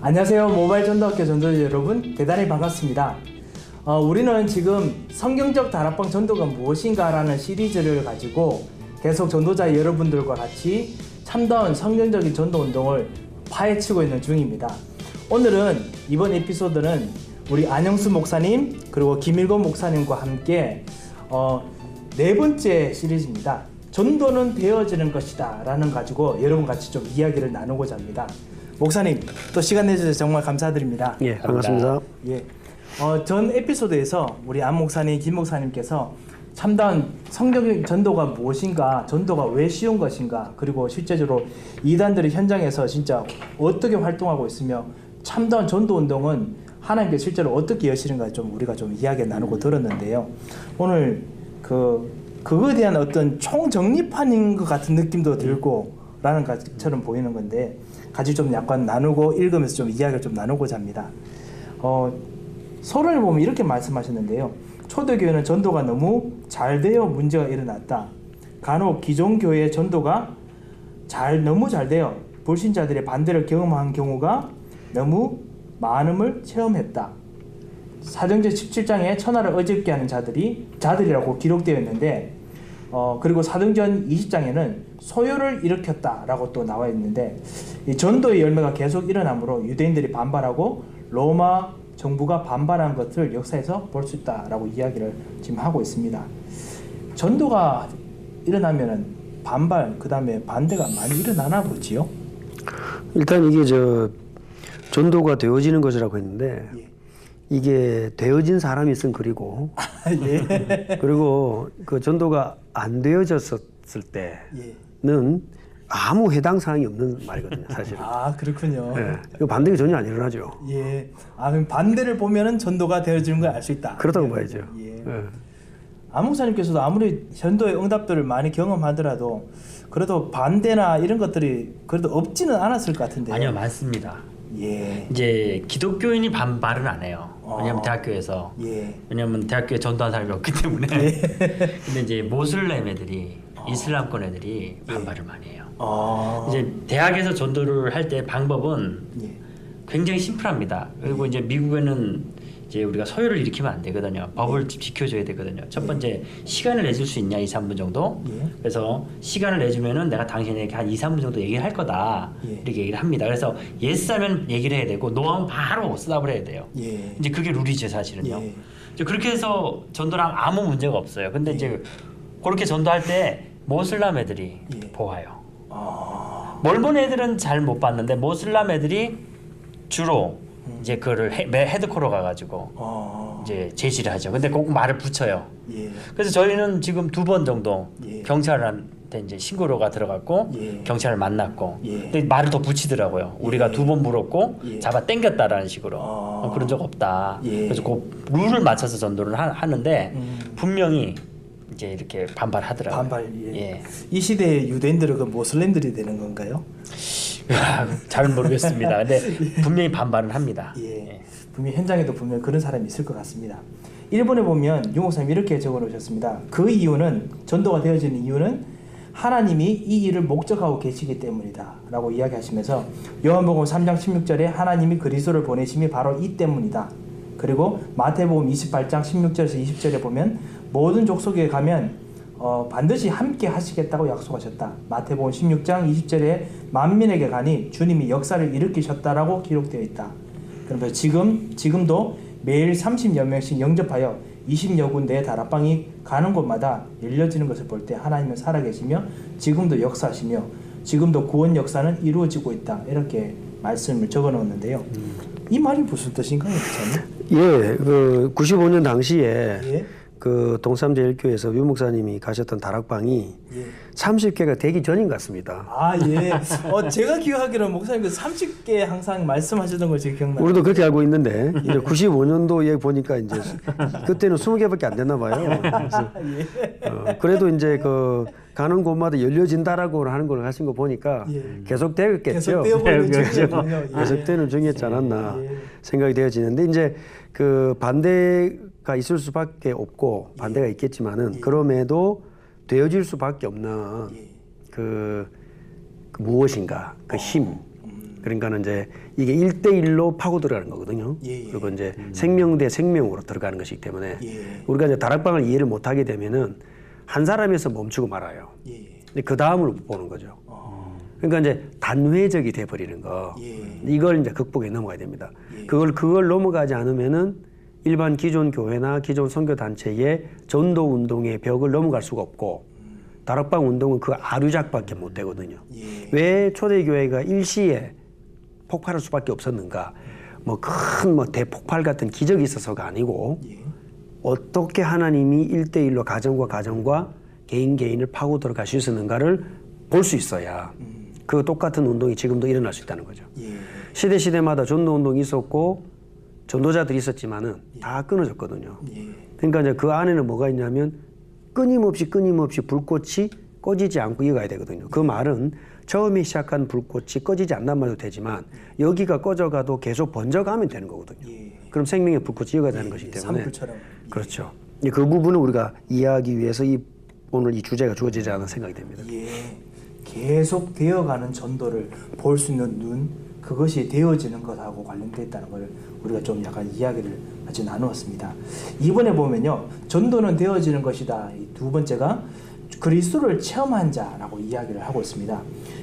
안녕하세요. 모바일 전도학교 전도자 여러분, 대단히 반갑습니다. 우리는 지금 성경적 다락방 전도가 무엇인가라는 시리즈를 가지고 계속 전도자 여러분들과 같이 참다운 성경적인 전도 운동을 파헤치고 있는 중입니다. 오늘은 이번 에피소드는 우리 안영수 목사님 그리고 김일건 목사님과 함께 네 번째 시리즈입니다. 전도는 되어지는 것이다 라는 가지고 여러분 같이 좀 이야기를 나누고자 합니다. 목사님 또 시간 내주셔서 정말 감사드립니다. 예, 반갑습니다. 예. 전 에피소드에서 우리 안 목사님, 김 목사님께서 참다운 성경적 전도가 무엇인가, 전도가 왜 쉬운 것인가, 그리고 실제적으로 이단들이 현장에서 진짜 어떻게 활동하고 있으며 참다운 전도 운동은 하나님께 실제로 어떻게 여시는가 좀 우리가 좀 이야기 나누고 들었는데요. 오늘 그거에 대한 어떤 총정리판인 것 같은 느낌도 들고 라는 것처럼 보이는 건데 같이 좀 약간 나누고 읽으면서 좀 이야기를 좀 나누고자 합니다. 서론을 보면 이렇게 말씀하셨는데요. 초대교회는 전도가 너무 잘 되어 문제가 일어났다. 간혹 기존 교회의 전도가 너무 잘 되어 불신자들의 반대를 경험한 경우가 너무 많음을 체험했다. 사도행전 17장에 천하를 어집게 하는 자들이라고 기록되어 있는데 그리고 사도행전 20장에는 소요를 일으켰다라고 또 나와 있는데 이 전도의 열매가 계속 일어나므로 유대인들이 반발하고 로마 정부가 반발한 것을 역사에서 볼 수 있다라고 이야기를 지금 하고 있습니다. 전도가 일어나면은 반발, 그 다음에 반대가 많이 일어나나 보지요? 일단 이게 전도가 되어지는 것이라고 했는데 예. 이게 되어진 사람이 쓴 글이고 예. 그리고 그 전도가 안 되어졌을 때는 아무 해당 사항이 없는 말이거든요, 사실은. 아, 그렇군요. 예, 그 반대가 전혀 안 일어나죠. 예. 그럼 반대를 보면은 전도가 되어지는 걸 알 수 있다. 그렇다고 봐야죠. 예. 예. 안 목사님께서도 아무리 전도의 응답들을 많이 경험하더라도 그래도 반대나 이런 것들이 그래도 없지는 않았을 것 같은데요. 아니요, 많습니다. 예. 이제 기독교인이 반발은 안 해요. 왜냐면 대학교에서. 예. 왜냐면 대학교에 전도한 사람이 없기 때문에. 근데 이제 모슬렘 애들이, 이슬람권 애들이 반발을 많이 해요. 이제 대학에서 전도를 할 때 방법은 굉장히 심플합니다. 그리고 이제 미국에는 이제 우리가 서열을 일으키면 안 되거든요. 법을 지켜줘야 되거든요. 첫 번째, 시간을 내줄 수 있냐, 2, 3분 정도. 그래서 시간을 내주면은 내가 당신에게 한 2, 3분 정도 얘기를 할 거다. 이렇게 얘기를 합니다. 그래서 예스 하면 얘기를 해야 되고 노 하면 바로 스탑을 해야 돼요. 이제 그게 룰이죠, 사실은요. 이제 그렇게 해서 전도랑 아무 문제가 없어요. 근데 이제 그렇게 전도할 때 모슬람 애들이 보아요. 몰몬 애들은 잘 못 봤는데 모슬람 애들이 주로 이제 그거를 헤드코로 가가지고 이제 제시를 하죠. 근데 꼭 말을 붙여요. 그래서 저희는 지금 2번 정도 경찰한테 이제 신고료가 들어갔고 경찰을 만났고 근데 말을 더 붙이더라고요. 우리가 2번 물었고 잡아 당겼다라는 식으로 그런 적 없다. 그래서 그 룰을 맞춰서 전도를 하는데 분명히 이제 이렇게 반발하더라고요. 반발. 예. 이 시대의 유대인들은 그 모슬렘들이 되는 건가요? 잘 모르겠습니다. 근데 분명히 반발은 합니다. 분명히 현장에도 분명 그런 사람이 있을 것 같습니다. 일본에 보면 유 목사님 이렇게 적어놓으셨습니다. 그 이유는 전도가 되어지는 이유는 하나님이 이 일을 목적하고 계시기 때문이다 라고 이야기하시면서 요한복음 3장 16절에 하나님이 그리스도를 보내심이 바로 이 때문이다. 그리고 마태복음 28장 16절에서 20절에 보면 모든 족속에 가면 반드시 함께 하시겠다고 약속하셨다. 마태복음 16장 20절에 만민에게 가니 주님이 역사를 일으키셨다라고 기록되어 있다. 그러면서 지금도 매일 30여 명씩 영접하여 20여 군데의 다락방이 가는 곳마다 열려지는 것을 볼 때 하나님은 살아계시며 지금도 역사하시며 지금도 구원 역사는 이루어지고 있다. 이렇게 말씀을 적어 놓았는데요. 이 말이 무슨 뜻인가요? 예, 그 95년 당시에 그 동삼제일교회에서 유 목사님이 가셨던 다락방이 30개가 되기 전인 것 같습니다. 아, 예. 제가 기억하기로는 목사님 30개 항상 말씀하시던 걸 제가 기억나요. 우리도 그렇게 알고 있는데 이제 95년도에 보니까 이제 그때는 20개밖에 안 됐나 봐요. 그래서 그래도 이제 그 가는 곳마다 열려진다라고 하는 걸 하신 거 보니까 계속 되겠겠죠. 계속 되는 중이었지 않았나 생각이 되어지는데 이제 그 반대가 있을 수밖에 없고 반대가 있겠지만은 그럼에도 되어질 수밖에 없는 그 무엇인가 그 힘 그러니까는 이제 이게 1대1로 파고 들어가는 거거든요. 그리고 이제 생명 대 생명으로 들어가는 것이기 때문에 우리가 이제 다락방을 이해를 못 하게 되면은 한 사람에서 멈추고 말아요. 근데 그 다음을 보는 거죠. 그러니까 이제 단회적이 돼 버리는 거. 이걸 이제 극복해 넘어가야 됩니다. 그걸 넘어가지 않으면은 일반 기존 교회나 기존 선교 단체의 전도 운동의 벽을 넘어갈 수가 없고 다락방 운동은 그 아류작밖에 못 되거든요. 왜 초대교회가 일시에 폭발할 수밖에 없었는가? 뭐 큰 뭐 대폭발 같은 기적이 있어서가 아니고 어떻게 하나님이 1대1로 가정과 가정과 개인을 파고 들어갈 수 있었는가를 볼 수 있어야 그 똑같은 운동이 지금도 일어날 수 있다는 거죠. 시대마다 전도 운동이 있었고 전도자들이 있었지만은 다 끊어졌거든요. 그러니까 이제 그 안에는 뭐가 있냐면 끊임없이 불꽃이 꺼지지 않고 이어가야 되거든요. 그 말은 처음에 시작한 불꽃이 꺼지지 않단 말도 되지만 여기가 꺼져가도 계속 번져가면 되는 거거든요. 그럼 생명의 불꽃이 이어가야 되는 것이기 때문에 산불처럼. 그렇죠. 그 부분을 우리가 이해하기 위해서 오늘 이 주제가 주어지지 않은 생각이 됩니다. 계속 되어가는 전도를 볼 수 있는 눈, 그것이 되어지는 것하고 관련되어 있다는 걸 우리가 좀 약간 이야기를 같이 나누었습니다. 이번에 보면요, 전도는 되어지는 것이다. 이 두 번째가 그리스도를 체험한 자라고 이야기를 하고 있습니다.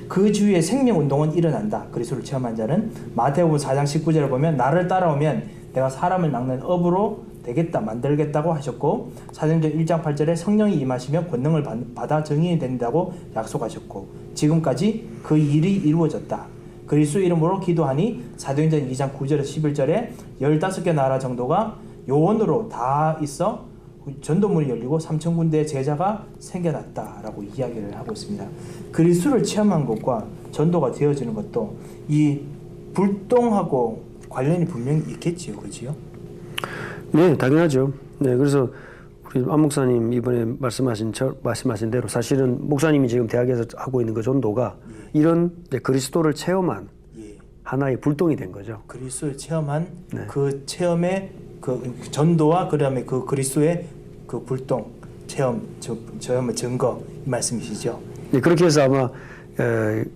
그 주위에 생명운동은 일어난다. 그리스도를 체험한 자는 마태복음 4장 19절을 보면 나를 따라오면 내가 사람을 낚는 업으로 되겠다, 만들겠다고 하셨고 사도행전 1장 8절에 성령이 임하시면 권능을 받아 증인이 된다고 약속하셨고 지금까지 그 일이 이루어졌다. 그리스도 이름으로 기도하니 사도행전 2장 9절에서 11절에 15개 나라 정도가 요원으로 다 있어 전도문이 열리고 3,000군데의 제자가 생겨났다라고 이야기를 하고 있습니다. 그리스도를 체험한 것과 전도가 되어지는 것도 이 불동하고 관련이 분명히 있겠지요, 그렇지요? 네, 당연하죠. 네, 그래서 우리 안 목사님 이번에 말씀하신 대로 사실은 목사님이 지금 대학에서 하고 있는 그 전도가 이런 그리스도를 체험한 하나의 불동이 된 거죠. 그리스도를 체험한 그 체험의 그 전도와 그다음에 그 그리스도의 그 불동 체험의 증거 이 말씀이시죠? 네, 그렇게 해서 아마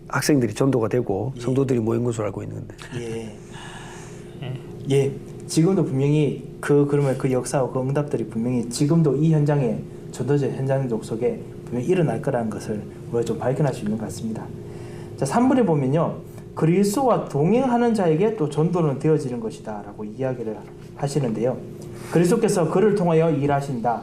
학생들이 전도가 되고 성도들이 모인 것으로 알고 있는데. 지금도 분명히 그러면 그 역사와 그 응답들이 분명히 지금도 이 현장에 전도자 현장적 속에 분명히 일어날 거라는 것을 우리가 좀 발견할 수 있는 것 같습니다. 자, 3번에 보면요, 그리스도와 동행하는 자에게 또 전도는 되어지는 것이다라고 이야기를 하시는데요. 그리스도께서 그를 통하여 일하신다.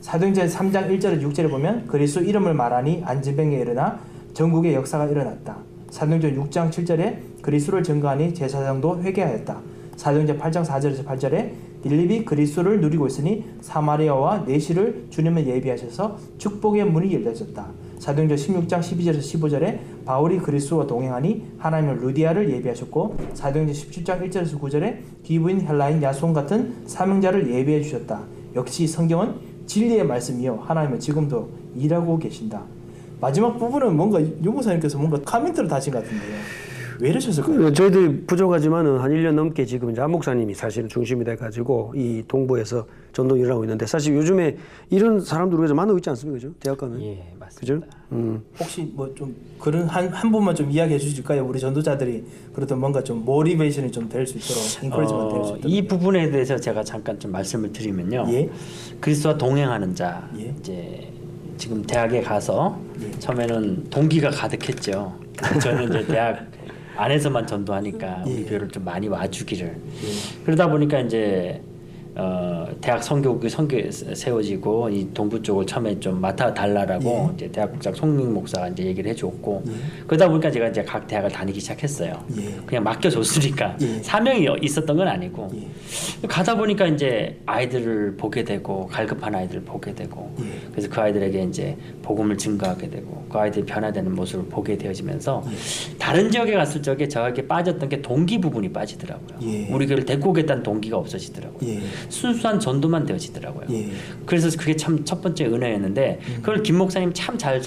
사도행전 3장 1절에 6절에 보면 그리스도 이름을 말하니 안진병에 일어나 전국에 역사가 일어났다. 사도행전 6장 7절에 그리스도를 증거하니 제사장도 회개하였다. 사도행전 8장 4절에서 8절에 빌립이 그리스도를 누리고 있으니 사마리아와 내시를 주님을 예비하셔서 축복의 문이 열려졌다. 사도행전 16장 12절에서 15절에 바울이 그리스도와 동행하니 하나님은 루디아를 예비하셨고 사도행전 17장 1절에서 9절에 기부인 헬라인 야손 같은 사명자를 예비해 주셨다. 역시 성경은 진리의 말씀이요 하나님은 지금도 일하고 계신다. 마지막 부분은 뭔가 유 목사님께서 뭔가 카멘트를 다신 것 같은데요. 왜 이러셨을까요? 저희들이 부족하지만은 한 1년 넘게 지금 이제 안 목사님이 사실은 중심이 돼가지고 이 동부에서 전도 일을 하고 있는데 사실 요즘에 이런 사람들 우리가 만나고 있지 않습니까? 그죠? 대학 가면. 예, 맞습니다. 그죠? 혹시 뭐 좀 그런 한 분만 좀 이야기해 주실까요? 우리 전도자들이 그래도 뭔가 좀 모티베이션이 좀 될 수 있도록 인커리지먼트 될 수 있도록. 이 부분에 대해서 제가 잠깐 좀 말씀을 드리면요. 그리스도와 동행하는 자 이제 지금 대학에 가서 처음에는 동기가 가득했죠. 저는 이제 대학 안에서만 전도하니까 우리 교회를 좀 많이 와주기를. 그러다 보니까 이제 대학 선교국이 세워지고 이 동부 쪽을 처음에 좀 맡아 달라라고 이제 대학 국장 송민 목사가 이제 얘기를 해줬고 그러다 보니까 제가 이제 각 대학을 다니기 시작했어요. 그냥 맡겨줬으니까 사명이 있었던 건 아니고 가다 보니까 이제 아이들을 보게 되고 갈급한 아이들을 보게 되고 그래서 그 아이들에게 이제 복음을 증거하게 되고 그 아이들이 변화되는 모습을 보게 되어지면서 다른 지역에 갔을 적에 저에게 빠졌던 게 동기 부분이 빠지더라고요. 우리 교회를 데리고 오겠다는 동기가 없어지더라고요. 순수한 전도만 되어지더라고요. 그래서 그게 참 첫 번째 은혜였는데 그걸 김 목사님 참 잘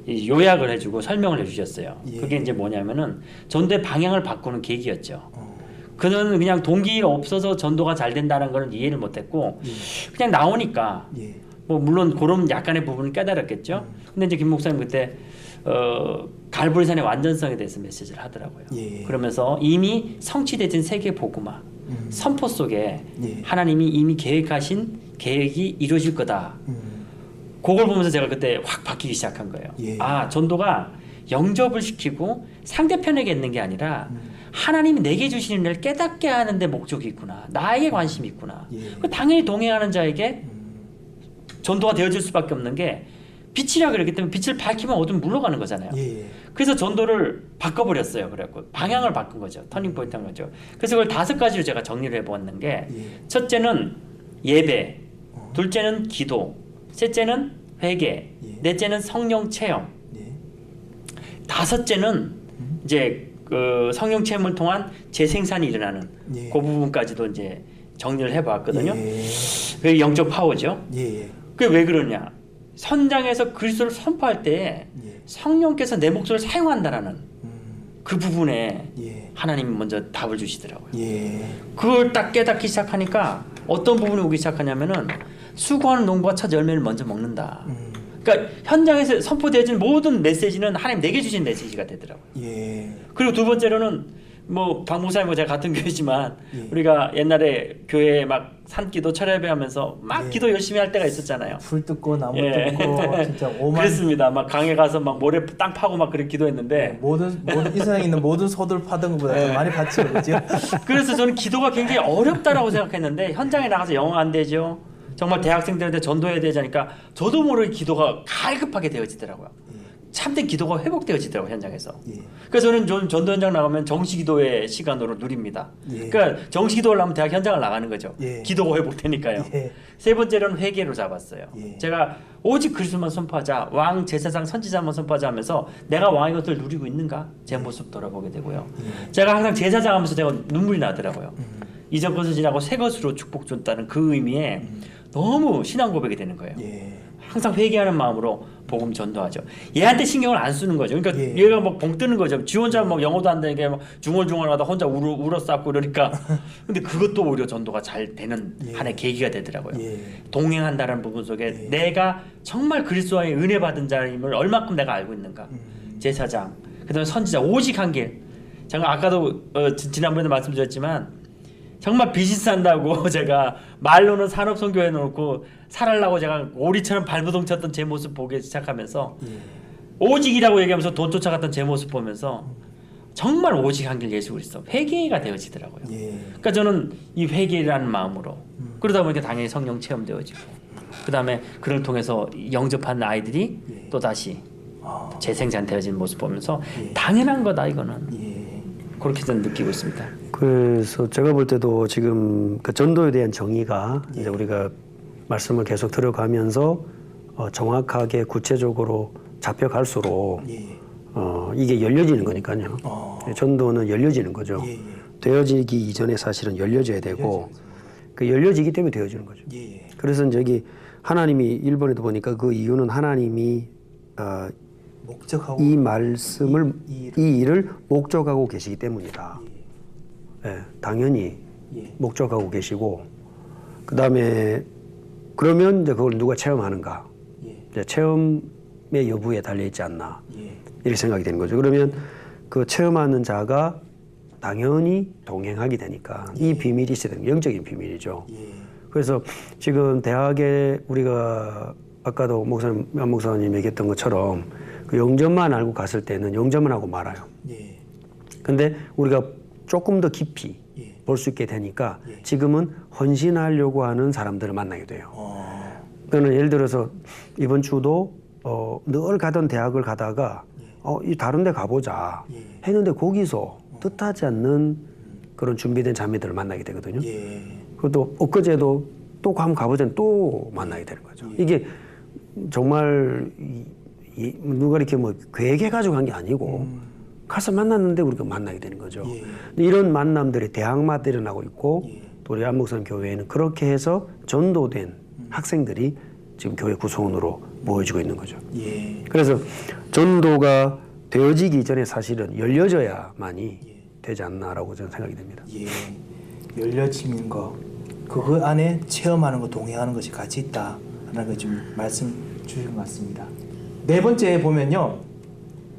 요약을 해주고 설명을 해주셨어요. 그게 이제 뭐냐면은 전도의 방향을 바꾸는 계기였죠. 그는 그냥 동기가 없어서 전도가 잘 된다는 걸 이해를 못했고 그냥 나오니까 뭐 물론 그런 약간의 부분은 깨달았겠죠. 근데 이제 김 목사님 그때 갈보리산의 완전성에 대해서 메시지를 하더라고요. 예. 그러면서 이미 성취되진 세계 복음화 선포 속에 예. 하나님이 이미 계획하신 계획이 이루어질 거다. 그걸 보면서 제가 그때 확 바뀌기 시작한 거예요. 예. 아, 전도가 영접을 시키고 상대편에게 있는 게 아니라 하나님이 내게 주시는 일 깨닫게 하는 데 목적이 있구나. 나에게 관심이 있구나. 예. 당연히 동행하는 자에게 전도가 되어질 수밖에 없는 게 빛이라 그랬기 때문에 빛을 밝히면 어둠 물러가는 거잖아요. 예. 그래서 전도를 바꿔버렸어요. 그래갖고 방향을 바꾼 거죠. 터닝 포인트 한 거죠. 그래서 그걸 5가지로 제가 정리를 해보았는 게 예. 첫째는 예배, 둘째는 기도, 셋째는 회개, 예. 넷째는 성령 체험, 예. 다섯째는 이제 그 성령 체험을 통한 재생산이 일어나는 예. 그 부분까지도 이제 정리를 해봤거든요. 예. 그게 영적 파워죠. 예. 그게 왜 그러냐? 선장에서 그리스도를 선포할 때 예. 성령께서 내 목소리를 사용한다라는 그 부분에 예. 하나님이 먼저 답을 주시더라고요. 예. 그걸 딱 깨닫기 시작하니까 어떤 부분이 오기 시작하냐면은 수고하는 농부가 첫 열매를 먼저 먹는다. 그러니까 현장에서 선포되어진 모든 메시지는 하나님 내게 주신 메시지가 되더라고요. 예. 그리고 두 번째로는 뭐 박목사님과 제가 같은 교회지만 예. 우리가 옛날에 교회에 막 산기도 철야배 하면서 막 예. 기도 열심히 할 때가 있었잖아요. 풀 뜯고 나무 예. 뜯고 진짜 오만 그렇습니다. 막 강에 가서 막 모래 땅 파고 막 그렇게 기도했는데 모든 이 세상에 있는 모든 소들 파던 것보다 더 많이 받죠, 그렇죠? 그래서 저는 기도가 굉장히 어렵다라고 생각했는데 현장에 나가서 영어 안 되죠. 정말 대학생들한테 전도해야 되자니까 저도 모르게 기도가 갈급하게 되어지더라고요. 참된 기도가 회복되어지더라고요, 현장에서. 예. 그래서 저는 전도 현장 나가면 정시기도의 시간으로 누립니다. 예. 그러니까 정시기도를 하면 대학 현장을 나가는 거죠. 예. 기도가 회복되니까요. 예. 세 번째로는 회개로 잡았어요. 예. 제가 오직 그리스도만 선포하자, 왕 제사장 선지자만 선포하자 하면서 내가 왕의 것을 누리고 있는가 제 모습 돌아보게 되고요. 제가 항상 제사장 하면서 제가 눈물이 나더라고요. 이전 것을 지나고 새 것으로 축복 줬다는 그 의미에 너무 신앙 고백이 되는 거예요. 예. 항상 회개하는 마음으로 복음 전도하죠. 얘한테 신경을 안 쓰는 거죠. 그러니까 예. 얘가 막 벙 뜨는 거죠. 지 혼자 막 영어도 안 되는 게 막 중얼중얼하다 혼자 울어 쌓고 이러니까. 근데 그것도 오히려 전도가 잘 되는 예. 하나의 계기가 되더라고요. 예. 동행한다는 부분 속에 예. 내가 정말 그리스도의 은혜 받은 자임을 얼마큼 내가 알고 있는가. 제사장, 그다음에 선지자 오직 한 길. 제가 아까도 지난번에도 말씀드렸지만 정말 비즈니스 한다고 제가 말로는 산업선교해 놓고 살아려고 제가 오리처럼 발부동 쳤던 제 모습 보기 시작하면서 예. 오직이라고 얘기하면서 돈 쫓아갔던 제 모습 보면서 정말 오직 한 길 예수 그리스도 회개가 되어지더라고요. 예. 그러니까 저는 이 회개라는 마음으로 그러다 보니까 당연히 성령 체험되어지고 그 다음에 그를 통해서 영접한 아이들이 예. 또 다시 아. 재생산되어진 모습 보면서 예. 당연한 거다 이거는 예. 그렇게 저는 느끼고 있습니다. 그래서 제가 볼 때도 지금 그 전도에 대한 정의가 예. 이제 우리가 말씀을 계속 들어가면서 정확하게 구체적으로 잡혀갈수록 예. 이게 열려지는 거니까요. 전도는 열려지는 거죠. 예. 예. 되어지기 이전에 사실은 열려져야 되고 그 열려지기 때문에 되어지는 거죠. 예. 그래서 이제 여기 하나님이 1번에도 보니까 그 이유는 하나님이 목적하고 이 말씀을 이 이 일을 목적하고 계시기 때문이다. 예, 당연히 예. 목적하고 계시고 그 다음에 그러면 이제 그걸 누가 체험하는가? 예. 이제 체험의 여부에 달려 있지 않나 예. 이렇게 생각이 되는 거죠. 그러면 그 체험하는 자가 당연히 동행하게 되니까 이 비밀이 있어야 되는 거예요. 영적인 비밀이죠. 예. 그래서 지금 대학에 우리가 아까도 목사님 얘기했던 것처럼 그 영접만 알고 갔을 때는 영접만 하고 말아요. 예. 근데 우리가 조금 더 깊이 예. 볼 수 있게 되니까 예. 지금은 헌신하려고 하는 사람들을 만나게 돼요. 그러니까 예를 들어서 이번 주도 늘 가던 대학을 가다가 이 다른 데 가보자 예. 했는데 거기서 뜻하지 않는 그런 준비된 자매들을 만나게 되거든요. 예. 그것도 엊그제도 또 한번 가보자 또 만나게 되는 거죠. 이게 정말 누가 이렇게 뭐 계획해가지고 한 게 아니고 가서 만났는데 우리가 만나게 되는 거죠. 예. 이런 만남들이 대학마다 일어나고 있고 예. 또 우리 안목선 교회에는 그렇게 해서 전도된 학생들이 지금 교회 구성원으로 모여지고 있는 거죠. 예. 그래서 전도가 되어지기 전에 사실은 열려져야만이 되지 않나라고 저는 생각이 됩니다. 예. 열려지는 거, 그거 안에 체험하는 거, 동행하는 것이 같이 있다라는 걸 좀 말씀 주신 것 같습니다. 네 번째 보면요,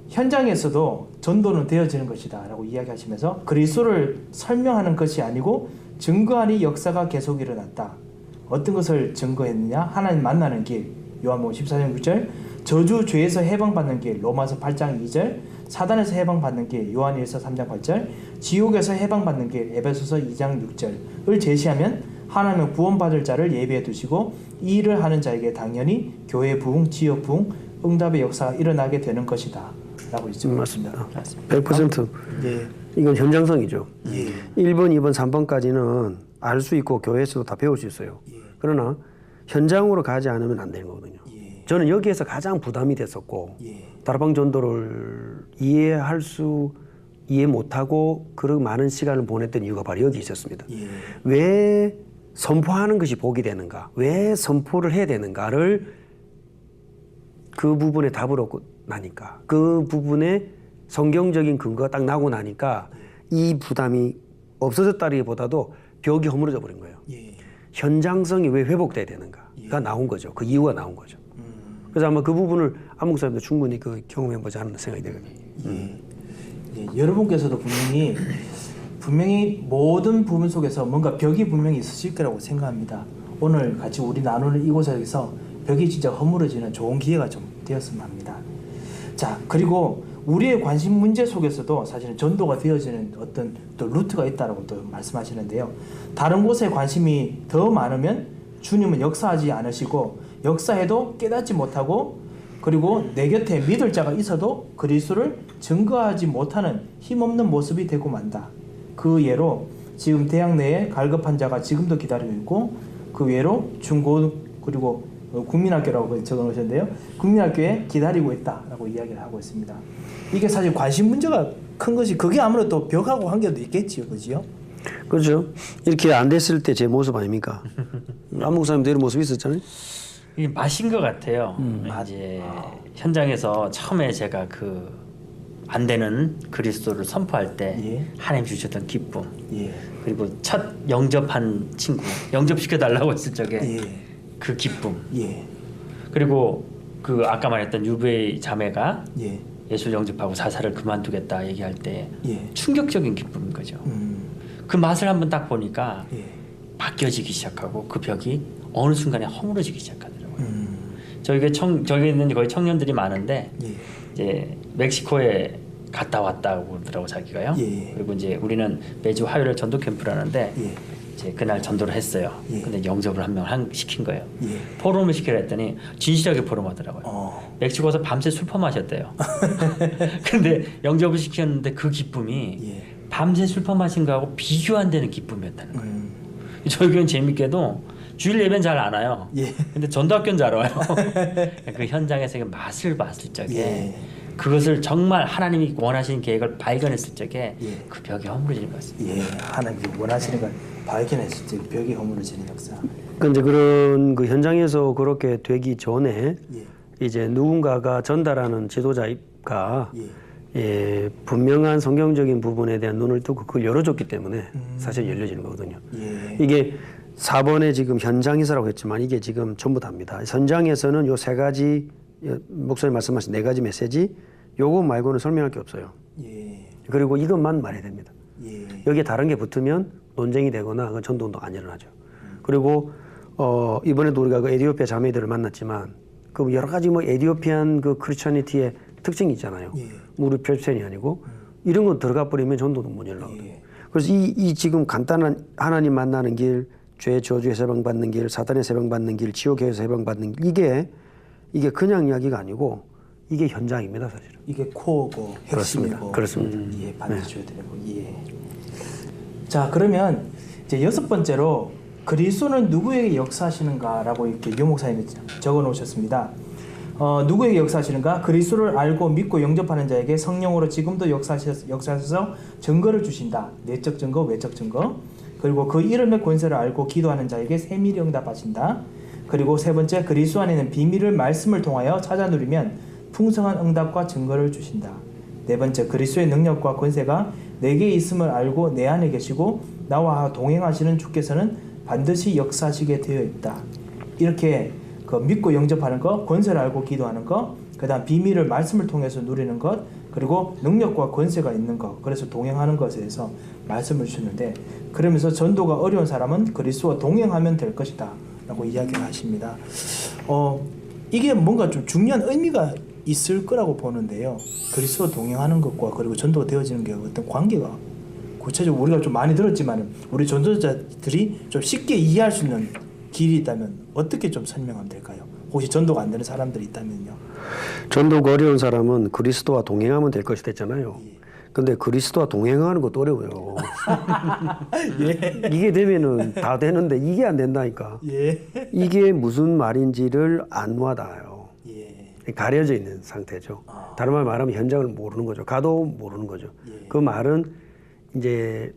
현장에서도 전도는 되어지는 것이다 라고 이야기하시면서 그리스도를 설명하는 것이 아니고 증거하니 역사가 계속 일어났다. 어떤 것을 증거했느냐? 하나님 만나는 길 요한복음 14장 6절, 저주 죄에서 해방받는 길 로마서 8장 2절, 사단에서 해방받는 길 요한일서 3장 8절, 지옥에서 해방받는 길 에베소서 2장 6절을 제시하면 하나님은 구원받을 자를 예비해 두시고 이 일을 하는 자에게 당연히 교회 부흥, 지역 부흥, 응답의 역사가 일어나게 되는 것이다 라고 맞습니다. 100% 예. 이건 현장성이죠. 예. 1번, 2번, 3번까지는 알 수 있고 교회에서도 다 배울 수 있어요. 예. 그러나 현장으로 가지 않으면 안 되는 거거든요. 예. 저는 여기에서 가장 부담이 됐었고 예. 다락방 전도를 이해 못하고 그런 많은 시간을 보냈던 이유가 바로 여기 있었습니다. 예. 왜 선포하는 것이 복이 되는가? 왜 선포를 해야 되는가를 그 부분에 답을 얻고 나니까 그 부분에 성경적인 근거가 딱 나고 나니까 이 부담이 없어졌다기보다도 벽이 허물어져 버린 거예요. 예. 현장성이 왜 회복돼야 되는가가 나온 거죠. 그 이유가 나온 거죠. 그래서 아마 그 부분을 한국 사람도 충분히 그 경험해보지 않는 생각이 들거든요. 예, 여러분께서도 분명히 모든 부분 속에서 뭔가 벽이 분명히 있으실 거라고 생각합니다. 오늘 같이 우리 나누는 이곳에서 벽이 진짜 허물어지는 좋은 기회가 좀 되었으면 합니다. 자, 그리고 우리의 관심 문제 속에서도 사실은 전도가 되어지는 어떤 또 루트가 있다라고 또 말씀하시는데요. 다른 곳에 관심이 더 많으면 주님은 역사하지 않으시고 역사해도 깨닫지 못하고 그리고 내 곁에 믿을 자가 있어도 그리스도를 증거하지 못하는 힘없는 모습이 되고 만다. 그 예로 지금 대학 내에 갈급한 자가 지금도 기다리고 있고 그 외로 중고 그리고 국민학교라고 적어놓으셨는데요. 국민학교에 기다리고 있다라고 이야기를 하고 있습니다. 이게 사실 관심 문제가 큰 것이 그게 아무래도 벽하고 관계도 있겠지요, 그지요? 그렇죠. 이렇게 안 됐을 때 제 모습 아닙니까? 한국 사람들 이런 모습이 있었잖아요. 이게 맛인 것 같아요. 이제 현장에서 처음에 제가 그 안 되는 그리스도를 선포할 때 예. 하나님 주셨던 기쁨, 예. 그리고 첫 영접한 친구 영접시켜 달라고 했을 적에 예. 그 기쁨, 예. 그리고 그 아까 말했던 유배 자매가 예. 예수 영접하고 사사를 그만두겠다 얘기할 때 예. 충격적인 기쁨인 거죠. 그 맛을 한번 딱 보니까 예. 바뀌어지기 시작하고 그 벽이 어느 순간에 허물어지기 시작하더라고요. 저기는 거의 청년들이 많은데 예. 이제 멕시코에 갔다 왔다고 그러더라고 자기가요. 예. 그리고 이제 우리는 매주 화요일에 전도 캠프를 하는데 예. 이제 그날 전도를 했어요. 예. 근데 영접을 한 명 시킨 거예요. 예. 포럼을 시키려 했더니 진실하게 포럼하더라고요. 멕시코에서 밤새 술 퍼마셨대요. 근데 영접을 시켰는데 그 기쁨이 예. 밤새 술 퍼마신 거하고 비교 안 되는 기쁨이었다는 거예요. 저희 교회는 재밌게도 주일 예배는 잘 안 와요. 예. 근데 전도학교는 잘 와요. 그 현장에서 그 맛을 봤을 적에 예. 그것을 정말 하나님이 원하시는 계획을 발견했을 적에 예. 그 벽이 허물어지는 것 같습니다. 예. 하나님이 원하시는 걸 발견했을 때 벽이 허물어지는 역사. 근데 그런 그 현장에서 그렇게 되기 전에 예. 이제 누군가가 전달하는 지도자가 예. 분명한 성경적인 부분에 대한 눈을 뜨고 그걸 열어줬기 때문에 사실 열려지는 거거든요. 예. 이게 4번에 지금 현장에서라고 했지만 이게 지금 전부 다입니다. 현장에서는 요 세 가지 목사님 말씀하신 네 가지 메시지 요거 말고는 설명할 게 없어요. 예. 그리고 이것만 말해야 됩니다. 예. 여기에 다른 게 붙으면 논쟁이 되거나 그 전도운동 안 일어나죠. 그리고 이번에도 우리가 그 에디오피아 자매들을 만났지만 그 여러 가지 뭐 에디오피안 그 크리스천리티의 특징이 있잖아요. 예. 우리 편이 아니고 이런 거 들어가 버리면 전도운동 못 일어나거든요. 예. 그래서 이 지금 간단한 하나님 만나는 길, 죄 저주에서 해방받는 길, 사단에서 해방받는 길, 지옥에서 해방받는 길 이게 그냥 이야기가 아니고 이게 현장입니다, 사실은. 이게 코어고 핵심이고. 그렇습니다. 예, 반드시 줘야 되고. 예. 자, 그러면 이제 6번째로 그리스도는 누구에게 역사하시는가라고 이렇게 유 목사님이 적어 놓으셨습니다. 누구에게 역사하시는가? 그리스도를 알고 믿고 영접하는 자에게 성령으로 지금도 역사하셔서 증거를 주신다. 내적 증거, 외적 증거. 그리고 그 이름의 권세를 알고 기도하는 자에게 세밀히 응답하신다. 그리고 세 번째, 그리스도 안에 있는 비밀을 말씀을 통하여 찾아 누리면 풍성한 응답과 증거를 주신다. 네 번째, 그리스도의 능력과 권세가 내게 있음을 알고 내 안에 계시고 나와 동행하시는 주께서는 반드시 역사하시게 되어 있다. 이렇게 그 믿고 영접하는 것, 권세를 알고 기도하는 것, 그 다음 비밀을 말씀을 통해서 누리는 것, 그리고 능력과 권세가 있는 것, 그래서 동행하는 것에 대해서 말씀을 주셨는데, 그러면서 전도가 어려운 사람은 그리스도와 동행하면 될 것이다 라고 이야기를 하십니다. 이게 뭔가 좀 중요한 의미가 있을 거라고 보는데요. 그리스도와 동행하는 것과 그리고 전도가 되어지는 게 어떤 관계가 구체적으로 우리가 좀 많이 들었지만 우리 전도자들이 좀 쉽게 이해할 수 있는 길이 있다면 어떻게 좀 설명하면 될까요? 혹시 전도가 안 되는 사람들이 있다면요. 전도가 어려운 사람은 그리스도와 동행하면 될 것이 됐잖아요. 근데 그리스도와 동행하는 것도 어려워요. 예. 이게 되면은 다 되는데 이게 안 된다니까. 예. 이게 무슨 말인지를 안 와닿아요. 예. 가려져 있는 상태죠. 다른 말 말하면 현장을 모르는 거죠. 가도 모르는 거죠. 그 말은 이제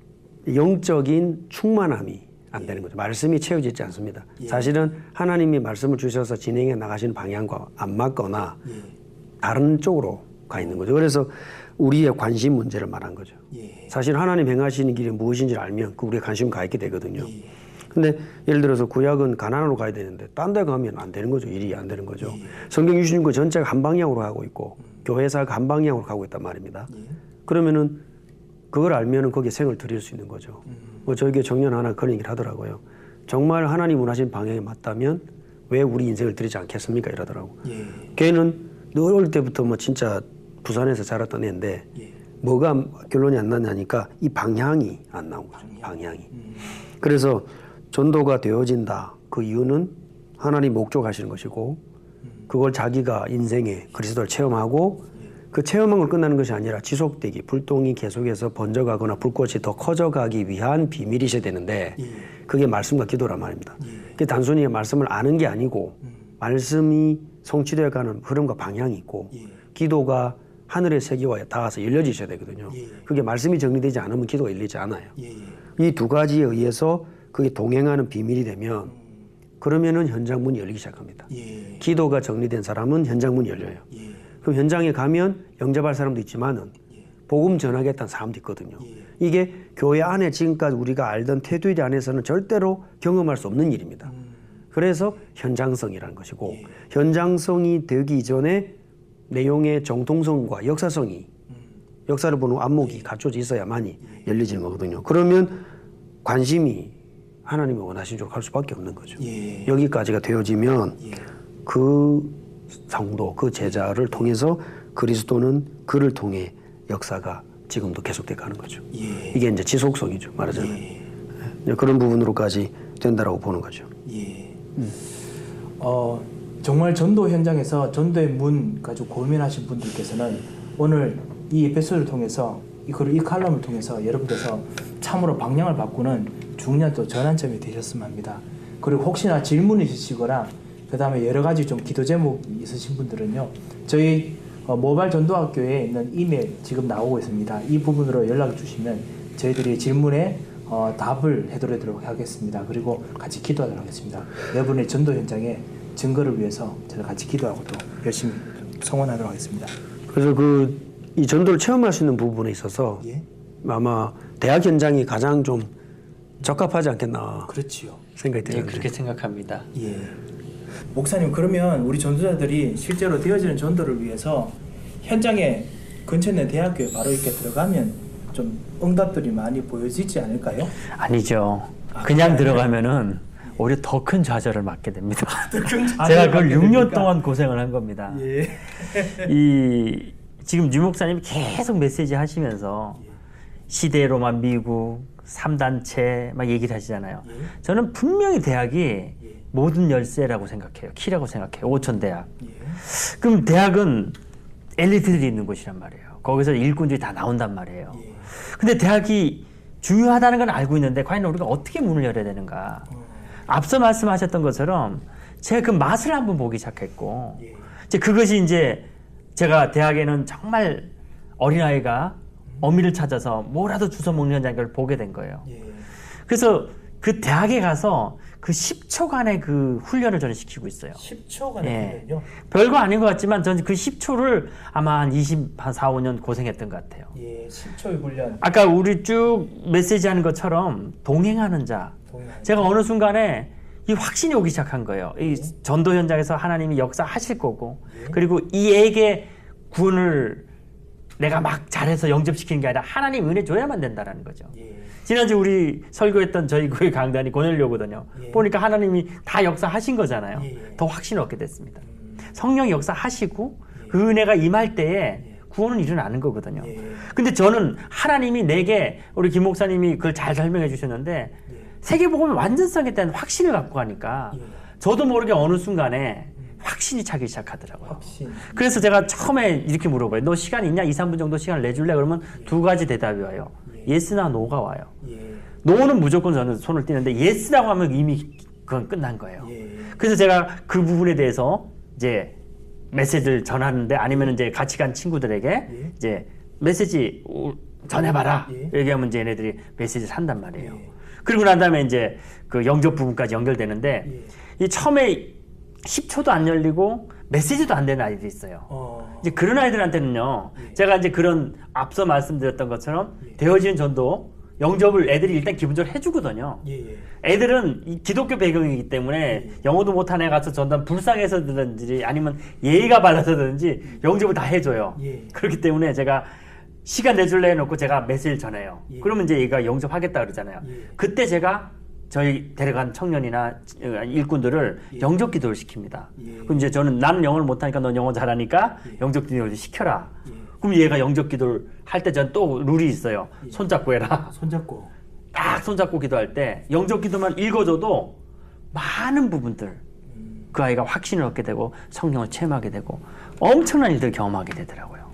영적인 충만함이 안 되는 거죠. 말씀이 채워지지 않습니다. 사실은 하나님이 말씀을 주셔서 진행해 나가시는 방향과 안 맞거나 다른 쪽으로 가 있는 거죠. 그래서 우리의 관심 문제를 말한 거죠. 사실 하나님 행하시는 길이 무엇인지를 알면 그 우리의 관심 가 있게 되거든요. 근데 예를 들어서 구약은 가나안으로 가야 되는데 딴 데 가면 안 되는 거죠. 일이 안 되는 거죠. 성경 주신 거 전체가 한 방향으로 가고 있고 교회사가 한 방향으로 가고 있단 말입니다. 그러면은 그걸 알면은 거기에 생을 들일 수 있는 거죠. 저희 교회 청년 하나 그런 얘기를 하더라고요. 정말 하나님 원하신 방향에 맞다면 왜 우리 인생을 들이지 않겠습니까? 이러더라고. 걔는 늘 어릴 때부터 뭐 진짜 부산에서 자랐던 애인데 뭐가 결론이 안 났냐니까 이 방향이 안 나온 거죠. 방향이. 그래서 전도가 되어진다. 그 이유는 하나님 목적하시는 것이고 그걸 자기가 인생에 그리스도를 체험하고 그 체험한 걸 끝나는 것이 아니라 지속되기, 불똥이 계속해서 번져가거나 불꽃이 더 커져가기 위한 비밀이 있어야 되는데 그게 말씀과 기도란 말입니다. 그게 단순히 말씀을 아는 게 아니고 말씀이 성취되어 가는 흐름과 방향이 있고 기도가 하늘의 세계와 닿아서 열려지셔야 되거든요. 그게 말씀이 정리되지 않으면 기도가 열리지 않아요. 이 두 가지에 의해서 그게 동행하는 비밀이 되면 그러면은 현장 문이 열리기 시작합니다. 기도가 정리된 사람은 현장 문이 열려요. 그럼 현장에 가면 영접할 사람도 있지만은 복음 전하겠다는 사람도 있거든요. 이게 교회 안에 지금까지 우리가 알던 테두리 안에서는 절대로 경험할 수 없는 일입니다. 그래서 현장성이라는 것이고 현장성이 되기 전에 내용의 정통성과 역사성이 역사를 보는 안목이 갖춰져 있어야만이 열리지는 거거든요. 그러면 관심이 하나님이 원하신 쪽으로 갈 수밖에 없는 거죠. 여기까지가 되어지면 그 성도, 그 제자를 통해서 그리스도는 그를 통해 역사가 지금도 계속돼 가는 거죠. 이게 이제 지속성이죠. 말하자면. 그런 부분으로까지 된다라고 보는 거죠. 정말 전도 현장에서 전도의 문 가지고 고민하신 분들께서는 오늘 이 에피소드를 통해서 이 칼럼을 통해서 여러분께서 참으로 방향을 바꾸는 중요한 또 전환점이 되셨으면 합니다. 그리고 혹시나 질문이 있으시거나 그 다음에 여러 가지 좀 기도 제목이 있으신 분들은요, 저희 모바일 전도학교에 있는 이메일 지금 나오고 있습니다. 이 부분으로 연락을 주시면 저희들이 질문에 답을 해드리도록 하겠습니다. 그리고 같이 기도하도록 하겠습니다. 여러분의 전도 현장에 증거를 위해서 저희가 같이 기도하고 또 열심히 성원하도록 하겠습니다. 그래서 이 전도를 체험할 수 있는 부분에 있어서 아마 대학 현장이 가장 좀 적합하지 않겠나. 그렇지요. 생각이 들어요. 그렇게 생각합니다. 목사님, 그러면 우리 전도자들이 실제로 되어지는 전도를 위해서 현장에 근처에 있는 대학교에 바로 이렇게 들어가면 좀 응답들이 많이 보여지지 않을까요? 아니죠. 그냥 들어가면은 오히려 더 큰 좌절을 맞게 됩니다. 제가 그걸 6년 동안 고생을 한 겁니다. 지금 유 목사님이 계속 메시지 하시면서 시대로만 미국 3단체 막 얘기를 하시잖아요. 저는 분명히 대학이 모든 열쇠라고 생각해요. 키라고 생각해요. 5천 대학. 그럼 대학은 엘리트들이 있는 곳이란 말이에요. 거기서 일꾼들이 다 나온단 말이에요. 근데 대학이 중요하다는 건 알고 있는데 과연 우리가 어떻게 문을 열어야 되는가. 앞서 말씀하셨던 것처럼 제가 그 맛을 한번 보기 시작했고 이제 그것이 이제 제가 대학에는 정말 어린아이가 어미를 찾아서 뭐라도 주워 먹는 현장을 보게 된 거예요. 그래서 그 대학에 가서 그 10초간의 그 훈련을 저는 시키고 있어요. 10초간의 훈련요? 별거 아닌 것 같지만 저는 그 10초를 아마 한 4, 5년 고생했던 것 같아요. 10초의 훈련. 아까 우리 쭉 메시지 하는 것처럼 동행하는 자. 제가 어느 순간에 이 확신이 오기 시작한 거예요. 이 전도 현장에서 하나님이 역사하실 거고 그리고 이 애에게 구원을 내가 막 잘해서 영접시키는 게 아니라 하나님 은혜 줘야만 된다라는 거죠. 예. 지난주 우리 설교했던 저희 교회 강단이 고넬료거든요. 예. 보니까 하나님이 다 역사하신 거잖아요. 예. 더 확신을 얻게 됐습니다. 성령 역사하시고 그 은혜가 임할 때에 구원은 일어나는 거거든요. 예. 근데 저는 하나님이 내게 우리 김 목사님이 그걸 잘 설명해 주셨는데 세계복음의 완전성에 대한 확신을 갖고 가니까 저도 모르게 어느 순간에 확신이 차기 시작하더라고요. 확신. 그래서 제가 처음에 이렇게 물어봐요. 너 시간 있냐? 2, 3분 정도 시간을 내줄래? 그러면 두 가지 대답이 와요. 예스나 노가 와요. 노는 무조건 저는 손을 띄는데 예스라고 하면 이미 그건 끝난 거예요. 그래서 제가 그 부분에 대해서 이제 메시지를 전하는데 아니면 이제 같이 간 친구들에게 이제 메시지 전해봐라. 얘기하면 이제 얘네들이 메시지를 한단 말이에요. 그리고 난 다음에 이제 그 영접 부분까지 연결되는데 이 처음에 10초도 안 열리고 메시지도 안 되는 아이들이 있어요. 이제 그런 아이들한테는요, 제가 이제 그런 앞서 말씀드렸던 것처럼 되어지는 전도 영접을 애들이 일단 기본적으로 해주거든요. 애들은 이 기독교 배경이기 때문에 영어도 못한 애 가서 전담 불쌍해서든지 아니면 예의가 발라서든지 영접을 다 해줘요. 그렇기 때문에 제가 시간 내줄래 해놓고 제가 메시지를 전해요. 그러면 이제 얘가 영접하겠다 그러잖아요. 그때 제가 저희 데려간 청년이나 일꾼들을 영접 기도를 시킵니다. 그럼 이제 저는 나는 영어를 못하니까 넌 영어 잘하니까 영접 기도를 시켜라. 그럼 얘가 영접 기도를 할 때 전 또 룰이 있어요. 손잡고 해라. 손잡고. 딱 손잡고 기도할 때 영접 기도만 읽어줘도 많은 부분들 그 아이가 확신을 얻게 되고 성령을 체험하게 되고 엄청난 일들을 경험하게 되더라고요.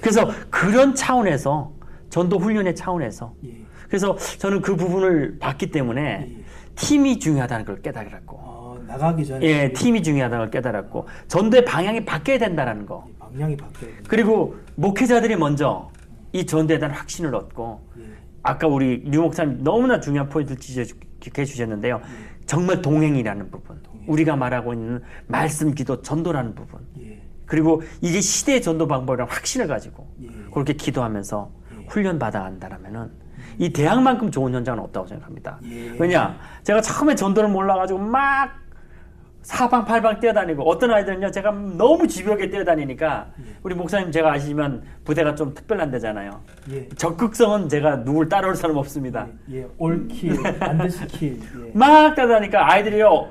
그래서 그런 차원에서 전도 훈련의 차원에서 그래서 저는 그 부분을 봤기 때문에 팀이 중요하다는 걸 깨달았고 나가기 전에 예, 팀이 중요하다는 걸 깨달았고 전도의 방향이 바뀌어야 된다는 거. 방향이 바뀌어야 돼. 그리고 목회자들이 먼저 이 전도에 대한 확신을 얻고 아까 우리 류 목사님 너무나 중요한 포인트를 지적해 주셨는데요. 정말 동행이라는 부분. 우리가 말하고 있는 말씀, 기도, 전도라는 부분. 그리고 이게 시대의 전도 방법이랑 확신을 가지고 그렇게 기도하면서 훈련 받아 간다라면은 이 대학만큼 좋은 현장은 없다고 생각합니다. 왜냐? 제가 처음에 전도를 몰라가지고 막 사방팔방 뛰어다니고 어떤 아이들은요 제가 너무 집요하게 뛰어다니니까 우리 목사님 제가 아시지만 부대가 좀 특별한 데잖아요. 적극성은 제가 누굴 따라올 사람 없습니다. 올킬 반드시 킬. 막 뛰어다니까 아이들이요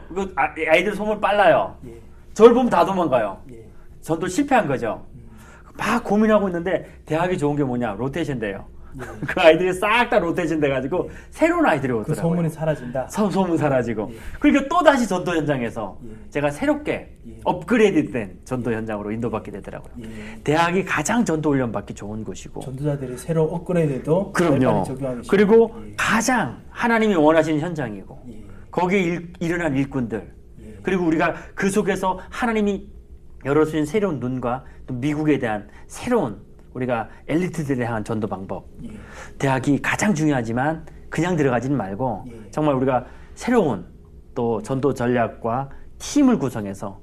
아이들 소문 빨라요. 저를 보면 다 도망가요. 전도 실패한 거죠. 막 고민하고 있는데 대학이 좋은 게 뭐냐 로테이션 돼요. 그 아이들이 싹 다 로테이션 돼가지고 새로운 아이들이 오더라고요. 그 소문이 사라진다. 소문 사라지고. 그러니까 또 다시 전도 현장에서 제가 새롭게 업그레이드된 전도 현장으로 인도받게 되더라고요. 대학이 가장 전도 훈련 받기 좋은 곳이고. 전도자들이 새로 업그레이드도 그럼요. 그리고 가장 하나님이 원하시는 현장이고. 거기에 일어난 일꾼들. 그리고 우리가 그 속에서 하나님이 열어주신 새로운 눈과 또 미국에 대한 새로운 우리가 엘리트들에 향한 전도 방법. 대학이 가장 중요하지만 그냥 들어가지는 말고 정말 우리가 새로운 또 전도 전략과 팀을 구성해서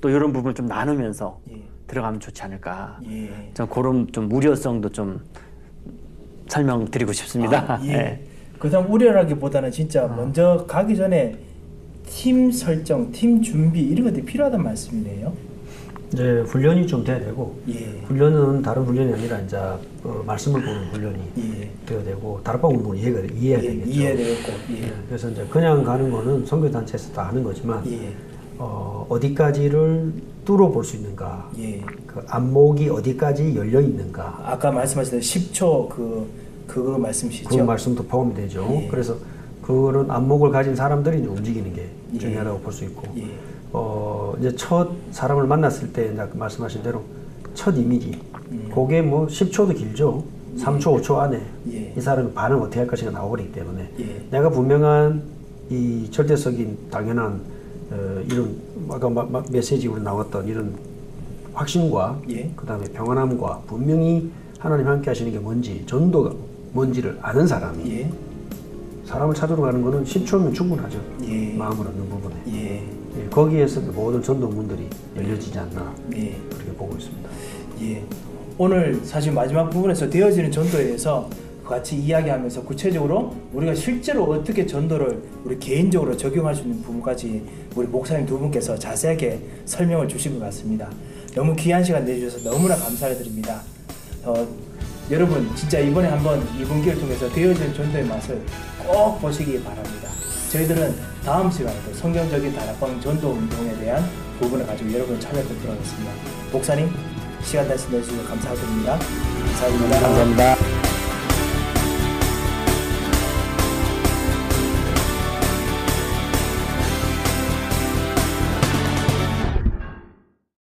또 이런 부분을 좀 나누면서 들어가면 좋지 않을까. 좀 그런 좀 우려성도 좀 설명드리고 싶습니다. 그다음 우려라기보다는 진짜 먼저 가기 전에 팀 설정, 팀 준비 이런 것들이 필요하다는 말씀이네요. 이제 훈련이 좀 돼야 되고 훈련은 다른 훈련이 아니라 이제 말씀을 보는 훈련이 돼야 되고 다락방 운동을 이해해야 되겠죠. 이해해야 되겠고. 그래서 이제 그냥 가는 거는 선교단체에서 다 하는 거지만 어디까지를 뚫어볼 수 있는가, 그 안목이 어디까지 열려 있는가. 아까 말씀하신 10초 그거 말씀이시죠? 그 말씀도 포함이 되죠. 그래서 그런 안목을 가진 사람들이 이제 움직이는 게 중요하다고 볼 수 있고. 이제 첫 사람을 만났을 때 이제 말씀하신 대로 첫 이미지 그게 뭐 10초도 길죠. 3초 5초 안에 이 사람의 반응 어떻게 할 것인가 나오기 때문에 내가 분명한 이 절대적인 당연한 이런 아까 메시지 우리 나왔던 이런 확신과 그 다음에 평안함과 분명히 하나님 함께 하시는 게 뭔지 전도가 뭔지를 아는 사람이 사람을 찾으러 가는 거는 10초면 충분하죠. 마음을 얻는 부분에 거기에서 모든 전도문들이 열려지지 않나 그렇게 보고 있습니다. 오늘 사실 마지막 부분에서 되어지는 전도에 대해서 같이 이야기하면서 구체적으로 우리가 실제로 어떻게 전도를 우리 개인적으로 적용할 수 있는 부분까지 우리 목사님 두 분께서 자세하게 설명을 주신 것 같습니다. 너무 귀한 시간 내주셔서 너무나 감사드립니다. 여러분 진짜 이번에 한번 이분기를 통해서 되어진 전도의 맛을 꼭 보시기 바랍니다. 저희들은 다음 시간에도 성경적인 다락방 전도 운동에 대한 부분을 가지고 여러분을 찾아뵙도록 하겠습니다. 목사님 시간 다시 내주셔서 감사드립니다. 감사합니다. 감사합니다.